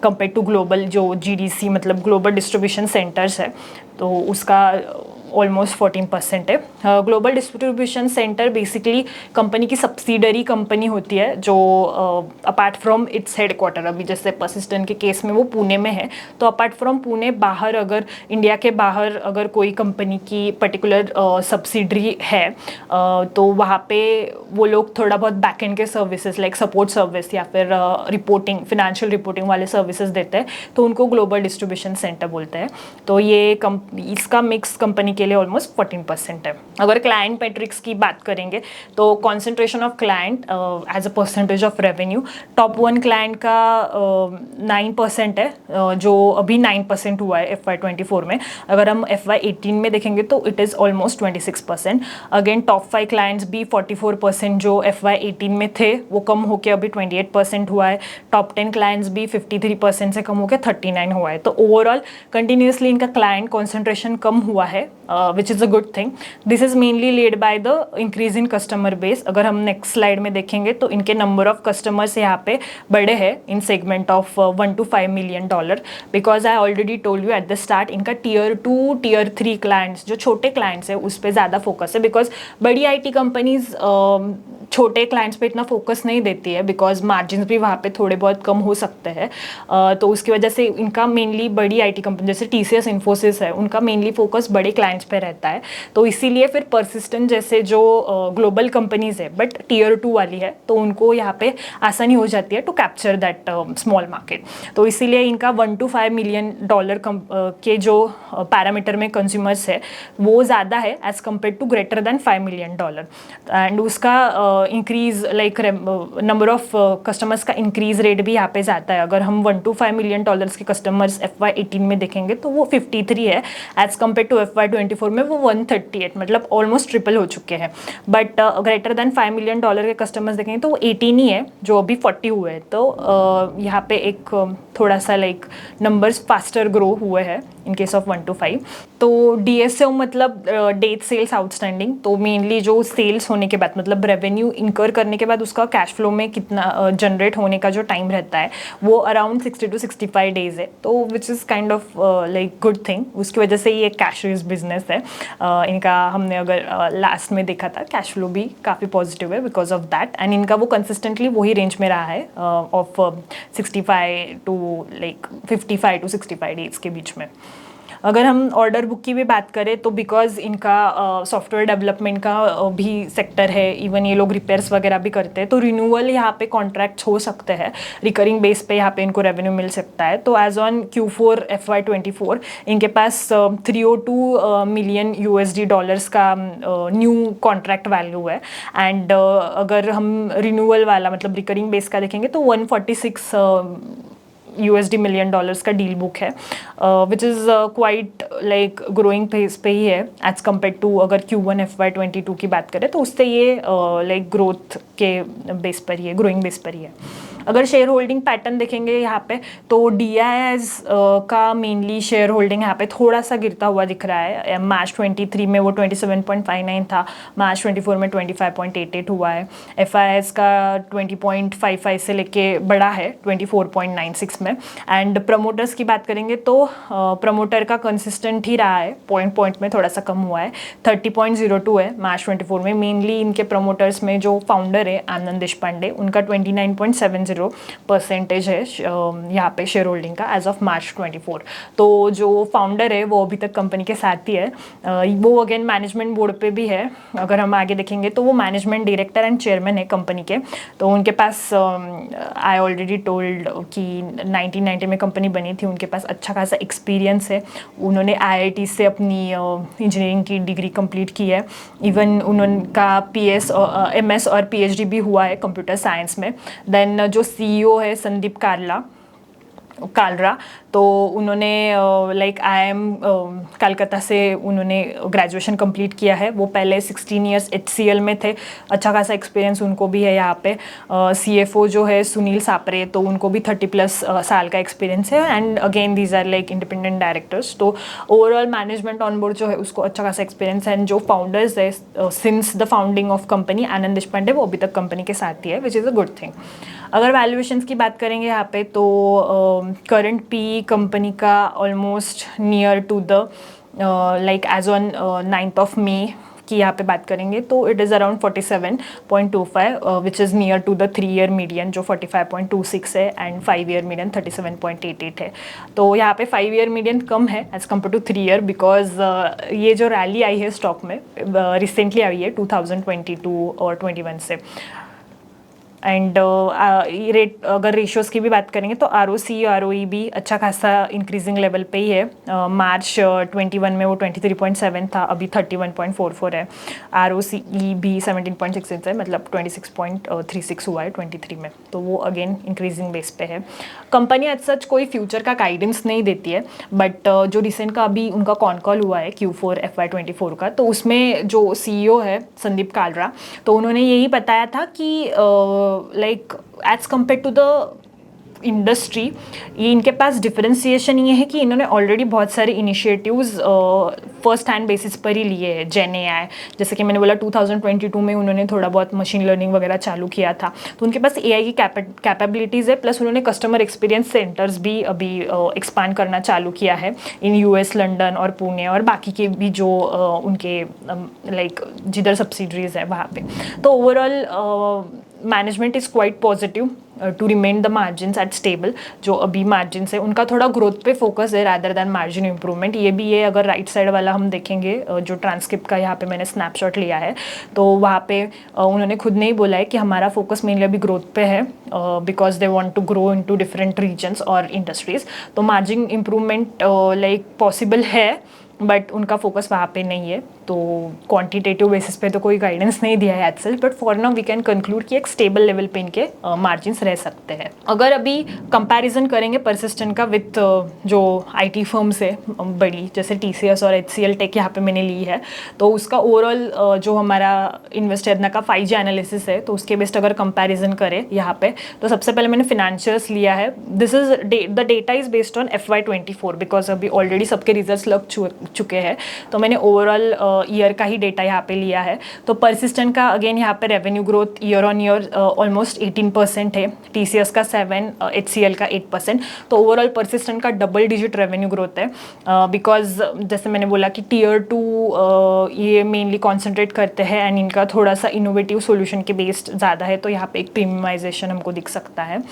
compare to global जो GDC मतलब ग्लोबल डिस्ट्रीब्यूशन सेंटर्स है तो उसका ऑलमोस्ट 14% है। Global distribution centre basically company की सब्सिडरी कंपनी होती है जो अपार्ट फ्रॉम इट्स हेडक्वार्टर, अभी जैसे पर्सिस्टेंट के केस में वो पुणे में है, तो अपार्ट फ्रॉम पुणे बाहर अगर इंडिया के बाहर अगर कोई कंपनी की पर्टिकुलर सब्सिडरी है तो वहाँ पे वो लोग थोड़ा बहुत बैकएंड के सर्विसेज लाइक सपोर्ट सर्विस या फिर रिपोर्टिंग फिनेंशियल रिपोर्टिंग वाले सर्विसेज देते हैं, तो उनको ग्लोबल डिस्ट्रीब्यूशन सेंटर बोलते हैं। तो ये इसका मिक्स कंपनी के लिए ऑलमोस्ट 14% है। अगर क्लाइंट मैट्रिक्स की बात करेंगे तो concentration of client as a percentage of revenue, top 1 client का 9% है जो अभी 9% हुआ है FY24 में। अगर हम FY18 में देखेंगे तो it is almost 26%। Again top 5 clients भी 44% जो FY18 में थे वो कम होकर अभी 28% हुआ है। टॉप 10 क्लाइंट्स भी 53% से कम होकर 39 हुआ है। तो ओवरऑल कंटिन्यूसली इनका क्लाइंट कॉन्सेंट्रेशन कम हुआ है which is a good thing. This is mainly led by the increase in customer base. अगर हम नेक्स्ट स्लाइड में देखेंगे तो इनके नंबर ऑफ कस्टमर्स यहाँ पे बड़े हैं इन segment of $1 to $5 million, because I already told you at the start इनका Tier 2 Tier 3 क्लाइंट्स जो छोटे क्लाइंट्स है उस पर ज़्यादा फोकस है, बिकॉज बड़ी IT कंपनीज छोटे क्लाइंट्स पे इतना फोकस नहीं देती है बिकॉज मार्जिन भी वहाँ पे थोड़े बहुत कम हो सकते हैं, तो उसकी वजह से इनका मेनली बड़ी IT कंपनी जैसे TCS इन्फोसिस है उनका मेनली फोकस बड़े क्लाइंट्स पे रहता है। तो इसीलिए फिर पर्सिस्टेंट जैसे जो ग्लोबल कंपनीज है बट Tier 2 वाली है तो उनको यहाँ पे आसानी हो जाती है to capture that small market. तो इसीलिए इनका $1 to $5 million के जो पैरामीटर में कंज्यूमर्स है वो ज़्यादा है as compare to greater than $5 million। And उसका increase like number of customers का इंक्रीज रेट भी यहाँ पे ज़्यादा है। अगर हम $1 to $5 million के कस्टमर्स FY18 में देखेंगे तो वो 53 है एज कम्पेयर टू FY24 में वो 138, मतलब ऑलमोस्ट ट्रिपल हो चुके हैं। बट ग्रेटर देन $5 million के कस्टमर्स देखेंगे तो वो 18 ही है जो अभी 40 हुए हैं। तो यहाँ पे एक थोड़ा सा लाइक नंबर्स फास्टर ग्रो हुए हैं इन केस ऑफ 1 to 5। तो DSO मतलब डेट सेल्स आउटस्टैंडिंग, तो मेनली जो सेल्स होने के बाद मतलब रेवेन्यू इंकर करने के बाद उसका कैश फ्लो में कितना जनरेट होने का जो टाइम रहता है वो अराउंड 60 to 65 डेज है, तो which is kind of like good thing. उसकी वजह से ये कैश रिच बिजनेस है इनका। हमने अगर लास्ट में देखा था कैश फ्लो भी काफ़ी पॉजिटिव है बिकॉज ऑफ दैट, एंड इनका वो कंसिस्टेंटली वही रेंज में रहा है of 65 to like 55 to 65 days के बीच में। अगर हम ऑर्डर बुक की भी बात करें तो बिकॉज इनका सॉफ्टवेयर डेवलपमेंट का भी सेक्टर है, इवन ये लोग रिपेयर्स वगैरह भी करते हैं, तो रिन्यूअल यहाँ पे कॉन्ट्रैक्ट्स हो सकते हैं, रिकरिंग बेस पे यहाँ पे इनको रेवेन्यू मिल सकता है। तो एज ऑन Q4 FY24 इनके पास $302 million का न्यू कॉन्ट्रैक्ट वैल्यू है। एंड अगर हम रिन्यूअल वाला मतलब रिकरिंग बेस का देखेंगे तो 146 USD मिलियन डॉलर्स का डील बुक है, which is quite like growing pace पे ही है एज कम्पेयर टू अगर Q1 FY22 की बात करें तो उससे ये लाइक ग्रोथ के बेस पर ही है, ग्रोइंग बेस पर ही है। अगर शेयर होल्डिंग पैटर्न देखेंगे यहाँ पे तो DIS का मेनली शेयर होल्डिंग यहाँ पे थोड़ा सा गिरता हुआ दिख रहा है। मार्च 23 में वो 27.59 था, मार्च 24 में 25.88 हुआ है। FIS का 20.55 से लेके बड़ा है 24.96 में। एंड प्रमोटर्स की बात करेंगे तो प्रमोटर का कंसिस्टेंट ही रहा है, पॉइंट में थोड़ा सा कम हुआ है, 30.02 है मार्च 24 में। मेनली इनके प्रमोटर्स में जो फाउंडर है आनंद देशपांडे, उनका 29.70% है यहाँ पे शेयर होल्डिंग का एज ऑफ मार्च 24। तो जो फाउंडर है वो अभी तक कंपनी के साथ ही है, वो अगेन मैनेजमेंट बोर्ड पे भी है। अगर हम आगे देखेंगे तो वो मैनेजमेंट डायरेक्टर एंड चेयरमैन है कंपनी के। तो उनके पास आई ऑलरेडी टोल्ड कि 1990 में कंपनी बनी थी, उनके पास अच्छा खासा एक्सपीरियंस है। उन्होंने IIT से अपनी इंजीनियरिंग की डिग्री कंप्लीट की है। इवन उनका PS और MS और PhD भी हुआ है कंप्यूटर साइंस में। देन जो CEO है संदीप कालरा, तो उन्होंने लाइक IIM कलकत्ता से उन्होंने ग्रेजुएशन कंप्लीट किया है। वो पहले 16 इयर्स HCL में थे, अच्छा खासा एक्सपीरियंस उनको भी है यहाँ पे। CFO जो है सुनील सापरे, तो उनको भी 30+ साल का एक्सपीरियंस है। And again these are like independent directors. तो ओवरऑल मैनेजमेंट ऑन बोर्ड जो है उसको अच्छा खासा एक्सपीरियंस है। एंड जो फाउंडर्स है since the founding of company, Anand Deshpande, वो अभी तक कंपनी के साथ ही है, which is a good thing. अगर वैल्यूएशंस की बात करेंगे यहाँ पे तो करंट PE कंपनी का almost near to the like as on 9th of May की यहाँ पे बात करेंगे तो it is around 47.25 which is near to the 3-year median जो 45.26 है एंड 5-year मीडियन 37.88 है। तो यहाँ पे 5-year मीडियन कम है as compare to 3-year because ये जो रैली आई है स्टॉक में रिसेंटली आई है 2022 और 21 से। एंड रेट अगर रेशियोज़ की भी बात करेंगे तो ROC ROE भी अच्छा खासा इंक्रीजिंग लेवल पे ही है। मार्च 21 में वो 23.7 था, अभी 31.44 है। ROCE भी 17.66 है, मतलब 26.36 हुआ है 23 में, तो वो अगेन इंक्रीजिंग बेस पे है। कंपनी एज सच कोई फ्यूचर का गाइडेंस नहीं देती है, बट जो रिसेंट का अभी उनका कॉन कॉल हुआ है Q4 FY24 का, तो उसमें जो CEO है संदीप कालरा, तो उन्होंने यही बताया था कि like as compare to the industry ये इनके पास डिफरेंशिएशन ये है कि इन्होंने ऑलरेडी बहुत सारे इनिशिएटिव्स फर्स्ट हैंड बेसिस पर ही लिए हैं। जेन AI, जैसे कि मैंने बोला 2022 में उन्होंने थोड़ा बहुत मशीन लर्निंग वगैरह चालू किया था, तो उनके पास AI की कैपेबिलिटीज़ है। प्लस उन्होंने कस्टमर एक्सपीरियंस सेंटर्स भी अभी एक्सपांड करना चालू किया है इन US, लंदन और पुणे और बाकी के भी जो उनके लाइक जिधर सब्सिडरीज है वहाँ पे। तो overall management is quite positive to remain the margins at stable. जो अभी मार्जिन्स है उनका थोड़ा ग्रोथ पे फोकस है रादर दैन मार्जिन इंप्रूवमेंट। ये भी है, अगर राइट साइड वाला हम देखेंगे जो ट्रांसक्रिप्ट का यहाँ पे मैंने स्नैपशॉट लिया है, तो वहाँ पे उन्होंने खुद ने ही बोला है कि हमारा फोकस मेनली अभी ग्रोथ पे है because they want to grow into different regions और इंडस्ट्रीज। तो मार्जिन इंप्रूवमेंट लाइक पॉसिबल है, बट उनका फोकस वहाँ पे नहीं है। तो क्वांटिटेटिव बेसिस पे तो कोई गाइडेंस नहीं दिया है as such, but for now we can conclude कि एक स्टेबल लेवल पे इनके मार्जिन्स रह सकते हैं। अगर अभी कंपैरिजन करेंगे परसिस्टेंट का विथ जो IT फर्म्स है बड़ी, जैसे TCS और HCL टेक यहाँ पे मैंने ली है, तो उसका ओवरऑल जो हमारा इन्वेस्टर का 5G एनालिसिस है, तो उसके बेस्ड अगर कंपैरिजन करें यहाँ पे, तो सबसे पहले मैंने फिनेंशियल्स लिया है। This is the data is based on FY24 because अभी ऑलरेडी सबके रिजल्ट्स लग चुके हैं, तो मैंने ओवरऑल ईयर का ही डेटा यहाँ पे लिया है। तो परसिस्टेंट का अगेन यहाँ पे revenue growth year on year almost 18% है, TCS का 7%, HCL का 8%। तो ओवरऑल परसिस्टेंट का डबल डिजिट रेवेन्यू ग्रोथ है बिकॉज जैसे मैंने बोला कि Tier 2 ये मेनली कॉन्सेंट्रेट करते हैं एंड इनका थोड़ा सा इनोवेटिव सोल्यूशन के बेस्ड ज़्यादा है, तो यहाँ पे एक प्रीमियमाइजेशन हमको दिख सकता है।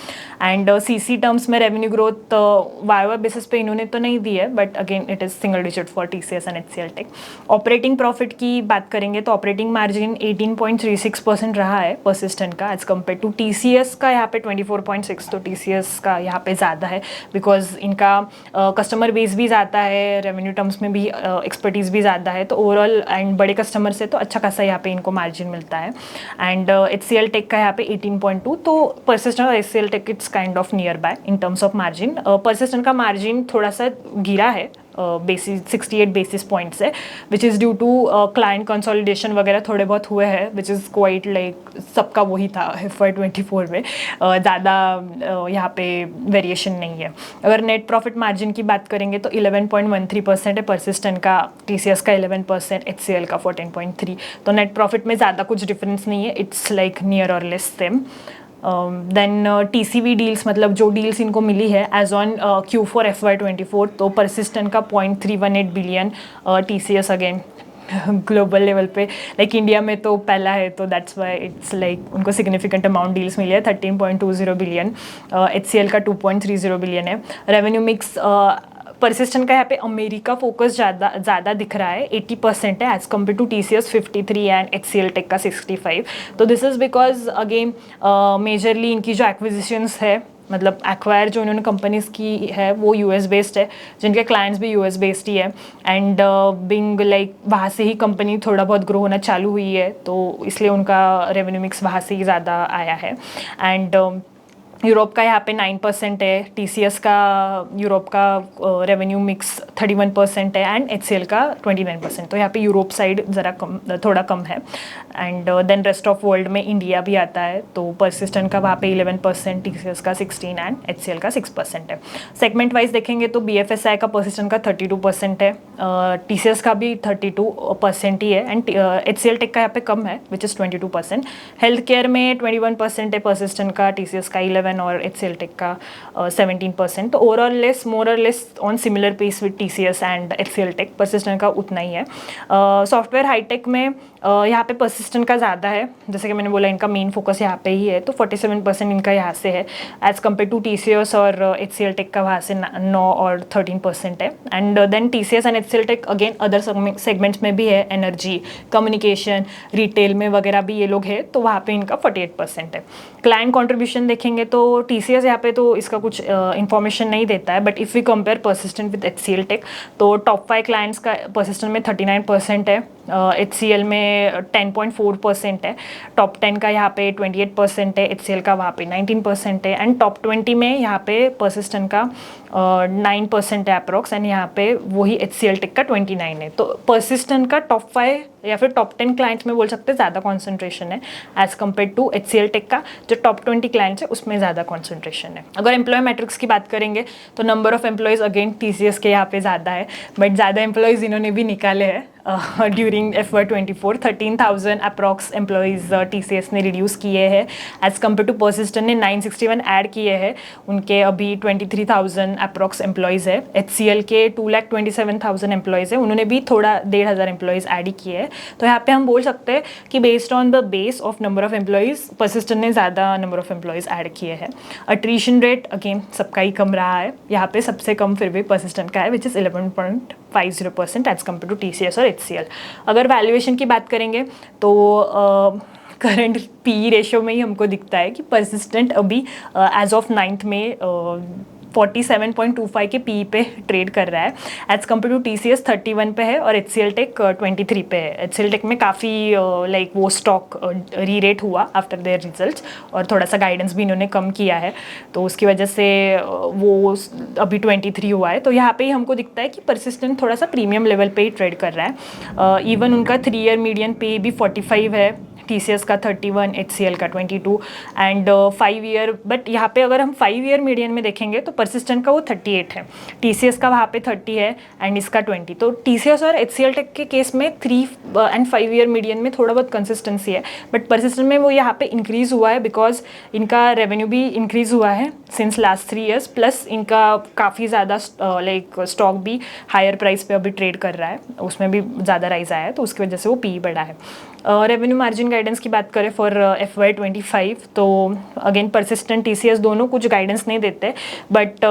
एंड CC टर्म्स में रेवेन्यू ग्रोथ YoY बेसिस पे इन्होंने तो नहीं दी है, but again it is single digit for TCS and HCL tech. Operating profit की बात करेंगे तो ऑपरेटिंग मार्जिन 18.36% रहा है परसिस्टेंट का एज कम्पेयर टू TCS का यहाँ पे 24.6, तो TCS का यहाँ पे ज़्यादा है बिकॉज इनका कस्टमर बेस भी ज़्यादा है, रेवेन्यू टर्म्स में भी एक्सपर्टीज़ भी ज़्यादा है, तो ओवरऑल एंड बड़े कस्टमर से तो अच्छा खासा यहाँ पे इनको मार्जिन मिलता है। एंड HCL टेक का यहाँ पे 18.2, तो परसिस्टेंट और HCL tech it's kind of near by in terms of margin. Persistent का मार्जिन थोड़ा सा गिरा है बेसिस 68 बेसिस पॉइंट्स है, which is due to client consolidation वगैरह थोड़े बहुत हुए हैं, विच इज़ क्वाइट लाइक सबका वही था FY24 में, ज़्यादा यहाँ पे वेरिएशन नहीं है। अगर नेट प्रॉफिट मार्जिन की बात करेंगे तो 11.13% है परसिस्टेंट का, TCS का 11%, HCL का 14.3, तो नेट प्रॉफिट में ज़्यादा कुछ डिफरेंस नहीं है, इट्स लाइक नियर और लेस सेम। देन TCV डील्स, मतलब जो डील्स इनको मिली है एज ऑन Q4 FY24, तो परसिस्टेंट का 0.318 billion, TCS again global level पे लाइक इंडिया में तो पहला है, तो दैट्स वाई इट्स लाइक उनको सिग्निफिकेंट अमाउंट डील्स मिली है, 13.20 बिलियन। HCL का 2.30 बिलियन है। रेवेन्यू मिक्स परसिस्टेंट का यहाँ पे अमेरिका फोकस ज़्यादा दिख रहा है, 80% है as compare to TCS 53 and HCL tech का 65। तो this is because again majorly इनकी जो एक्विजिशंस है, मतलब एक्वायर जो इन्होंने कंपनीज की है वो US बेस्ड है, जिनके क्लाइंट्स भी US बेस्ड ही है, एंड बिंग लाइक वहाँ से ही कंपनी थोड़ा बहुत ग्रो होना चालू हुई है, तो इसलिए उनका रेवेन्यू मिक्स वहाँ से ही ज़्यादा आया है। एंड यूरोप का यहाँ पे 9% है, TCS का यूरोप का रेवेन्यू मिक्स 31% है एंड HCL का 29%, तो यहाँ पे यूरोप साइड ज़रा थोड़ा कम है। And then rest of world में इंडिया भी आता है, तो परसिस्टेंट का वहाँ पे 11%, TCS का 16 एंड HCL का 6% है। सेगमेंट वाइज देखेंगे तो BFSI का परसिस्टेंट का 32% है, TCS का भी 32% ही है, एंड HCL टेक का यहाँ पे कम है विच इज़ 22%। हेल्थ केयर में 21% है परसिस्टेंट का, TCS का 11 और HCL टेक का 17%, तो ओवरऑल लेस मोर और less on similar pace with TCS and HCL tech, Persistent का उतना ही है। सॉफ्टवेयर हाईटेक में यहाँ पे परसिस्टेंट का ज़्यादा है, जैसे कि मैंने बोला इनका मेन फोकस यहाँ पे ही है, तो 47% इनका यहाँ से है एज कम्पेयर टू TCS और HCL टेक का वहाँ से 9 और 13% है। And then TCS and HCL tech again other segments में भी है, एनर्जी, कम्युनिकेशन, रिटेल में वगैरह भी ये लोग है, तो वहाँ पे इनका 48% है। क्लाइंट कॉन्ट्रीब्यूशन देखेंगे तो TCS यहाँ पे तो इसका कुछ इन्फॉर्मेशन नहीं देता है, but if we compare Persistent with HCL tech तो टॉप 5 क्लाइंट्स का परसिस्टेंट में 39% है, HCL में 10.4% है, टॉप 10 का यहाँ पे 28% है, HCL का वहाँ पे 19% है, एंड टॉप 20 में यहाँ पे परसिस्टेंट का 9% है अप्रॉक्स, एंड यहाँ पे वही HCL टेक का 29 है। तो परसिस्टेंट का टॉप 5 या फिर टॉप 10 क्लाइंट्स में बोल सकते हैं ज़्यादा कॉन्सेंट्रेशन है as compare to HCL tech का जो टॉप 20 क्लाइंट्स है उसमें ज़्यादा कॉन्सेंट्रेशन है। अगर एम्प्लॉय मैट्रिक्स की बात करेंगे तो number of employees again TCS के यहाँ पे ज़्यादा है, बट ज़्यादा एम्प्लॉयज़ इन्होंने भी निकाले हैं during FY24, 13,000 approx employees TCS ने रिड्यूस किए हैं एज कम्पेयर टू परसिस्टेंट ने 961 ऐड किए हैं, उनके अभी 23,000 अप्रॉक्स एम्प्लॉयज़ है। HCL के 2,27,000 एम्प्लॉयज़ है, उन्होंने भी थोड़ा 1,500 एम्प्लॉयज़ ऐड ही किए हैं। तो यहाँ पे हम बोल सकते हैं कि based on the base of number of employees persistent ने ज़्यादा नंबर ऑफ एम्प्लॉयज़ ऐड किए हैं। अट्रीशन रेट अगेन सबका ही कम रहा है, यहाँ पे सबसे कम फिर भी परसिस्टेंट का है which is 11.50% as compare to TCS और HCL। अगर वैल्यूएशन की बात करेंगे तो करंट PE रेशियो में ही हमको दिखता है कि परसिस्टेंट अभी एज ऑफ 9th में 47.25 के PE पे ट्रेड कर रहा है एज कम्पेयर टू TCS 31 पे है और HCL टेक 23 पे है। HCL टेक में काफ़ी लाइक वो स्टॉक री रेट हुआ आफ्टर देयर रिजल्ट्स और थोड़ा सा गाइडेंस भी इन्होंने कम किया है, तो उसकी वजह से वो अभी 23 हुआ है। तो यहाँ पे ही हमको दिखता है कि परसिस्टेंट थोड़ा सा प्रीमियम लेवल पे ही ट्रेड कर रहा है। इवन उनका 3 ईयर मीडियन पे भी 45 है, TCS का 31, HCL का 22 एंड 5 ईयर, बट यहाँ पे अगर हम 5 ईयर मीडियन में देखेंगे तो परसिस्टेंट का वो 38 है, TCS का वहाँ पे 30 है एंड इसका 20। तो TCS और HCL टेक के केस में 3 एंड 5 ईयर मीडियन में थोड़ा बहुत कंसिस्टेंसी है, बट परसिस्टेंट में वो यहाँ पे इंक्रीज़ हुआ है बिकॉज इनका रेवेन्यू भी इंक्रीज़ हुआ है सिंस लास्ट 3 ईयर्स, प्लस इनका काफ़ी ज़्यादा लाइक स्टॉक भी हायर प्राइस पे अभी ट्रेड कर रहा है, उसमें भी ज़्यादा राइज आया है, तो उसकी वजह से वो PE बढ़ा है। रेवेन्यू मार्जिन गाइडेंस की बात करें फॉर FY25 तो अगेन परसिस्टेंट TCS दोनों कुछ गाइडेंस नहीं देते, बट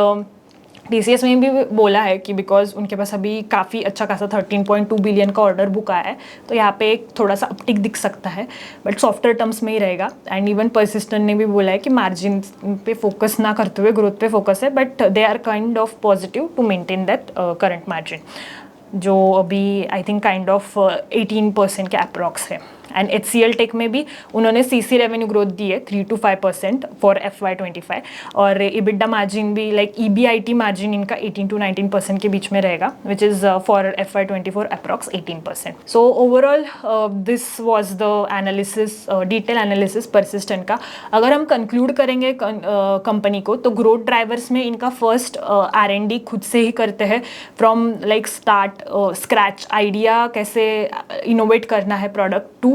TCS में भी बोला है कि बिकॉज उनके पास अभी काफ़ी अच्छा खासा 13.2 बिलियन का ऑर्डर बुक आया है, तो यहाँ पे एक थोड़ा सा अपटिक दिख सकता है, बट सॉफ्टवेयर टर्म्स में ही रहेगा। एंड इवन परसिस्टेंट ने भी बोला है कि मार्जिन पे फोकस ना करते हुए ग्रोथ पे फोकस है, but they are kind of positive to maintain that current margin, जो अभी आई थिंक काइंड ऑफ 18% के अप्रॉक्स है। एंड HCL टेक में भी उन्होंने CC रेवेन्यू ग्रोथ दी है 3 to 5% फॉर FY25, और EBITDA मार्जिन भी लाइक EBIT मार्जिन इनका 18 to 19% के बीच में रहेगा, which is for FY24 approx 18%। So overall this was the analysis, detail analysis persistent का। अगर हम कंक्लूड करेंगे कंपनी को, तो ग्रोथ ड्राइवर्स में इनका फर्स्ट R&D खुद से ही करते हैं, from like start scratch idea कैसे इनोवेट करना है प्रोडक्ट टू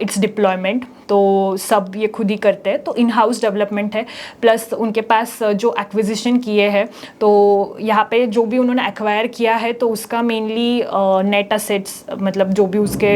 इट्स डिप्लॉयमेंट, तो सब ये खुद ही करते हैं। तो इन हाउस डेवलपमेंट है, प्लस उनके पास जो एक्विजिशन किए हैं, तो यहाँ पे जो भी उन्होंने एक्वायर किया है तो उसका मेनली नेट असेट्स, मतलब जो भी उसके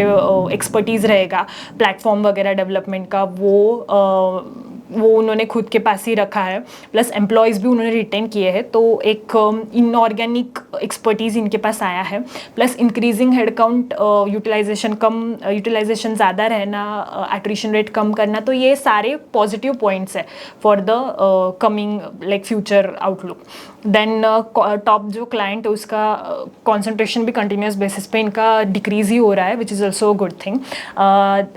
एक्सपर्टीज़ रहेगा प्लेटफॉर्म वगैरह डेवलपमेंट का, वो उन्होंने खुद के पास ही रखा है, प्लस एम्प्लॉयज़ भी उन्होंने रिटेन किए हैं, तो एक इनऑर्गेनिक एक्सपर्टीज़ इनके पास आया है, प्लस इंक्रीजिंग हेडकाउंट, यूटिलाइजेशन ज़्यादा रहना, एट्रिशन रेट कम करना, तो ये सारे पॉजिटिव पॉइंट्स है for the coming like future outlook. Then top जो क्लाइंट है उसका कॉन्सेंट्रेशन भी कंटिन्यूस बेसिस पे इनका डिक्रीज ही हो रहा है, which is also good thing.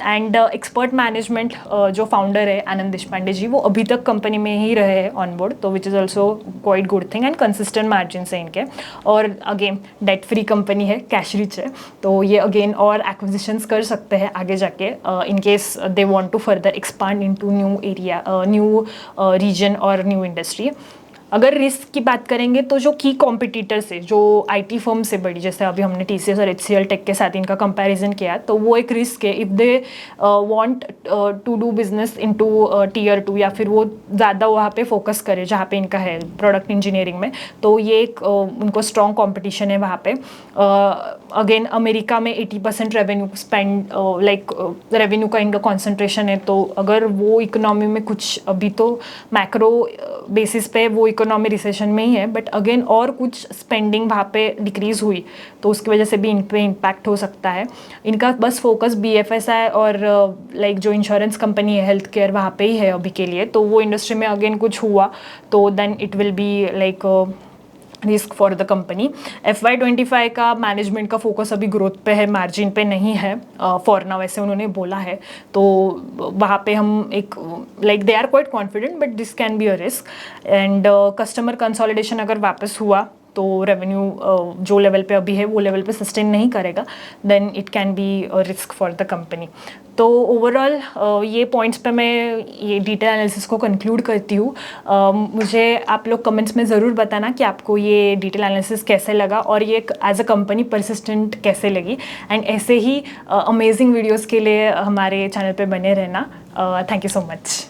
And expert management जो फाउंडर है आनंद देशपांडे जी, वो अभी तक कंपनी में ही रहे हैं ऑन बोर्ड, तो which is also quite good thing. And consistent margin है इनके, और अगेन डेट फ्री कंपनी है, कैश रिच है, तो ये अगेन और एक्विजिशंस कर सकते हैं आगे जाके in case they want to further expand into new area, new region और न्यू इंडस्ट्री। अगर रिस्क की बात करेंगे तो जो की कॉम्पिटिटर्स है, जो IT फर्म से बड़ी, जैसे अभी हमने TCS और HCL टेक के साथ इनका कंपैरिजन किया, तो वो एक रिस्क है if they want to do business into Tier 2, या फिर वो ज़्यादा वहाँ पे फोकस करे जहाँ पे इनका है प्रोडक्ट इंजीनियरिंग में, तो ये एक उनको स्ट्रॉन्ग कॉम्पिटिशन है वहाँ पे। अगेन अमेरिका में 80% रेवेन्यू स्पेंड, लाइक रेवेन्यू का इनका कॉन्सेंट्रेशन है, तो अगर वो इकोनॉमी में कुछ, अभी तो मैक्रो बेसिस पे वो इकोनॉमी रिसेशन में ही है, बट अगेन और कुछ स्पेंडिंग वहाँ पे डिक्रीज़ हुई तो उसकी वजह से भी इन पे इम्पैक्ट हो सकता है। इनका बस फोकस BFSI और लाइक जो इंश्योरेंस कंपनी है, हेल्थ केयर, वहाँ पे ही है अभी के लिए, तो वो इंडस्ट्री में अगेन कुछ हुआ तो then it will be like risk for the company. FY25 का मैनेजमेंट का फोकस अभी ग्रोथ पे है, मार्जिन पे नहीं है फॉर नाउ, वैसे उन्होंने बोला है, तो वहाँ पे हम एक like they are quite confident, but this can be a risk. And customer consolidation अगर वापस हुआ तो रेवेन्यू जो लेवल पे अभी है वो लेवल पे सस्टेन नहीं करेगा, then it can be a risk for the company. तो ओवरऑल ये पॉइंट्स पे मैं ये डिटेल एनालिसिस को कंक्लूड करती हूँ। मुझे आप लोग कमेंट्स में ज़रूर बताना कि आपको ये डिटेल एनालिसिस कैसे लगा और ये एज अ कंपनी परसिस्टेंट कैसे लगी। एंड ऐसे ही अमेजिंग वीडियोज़ के लिए हमारे चैनल पे बने रहना। Thank you so much.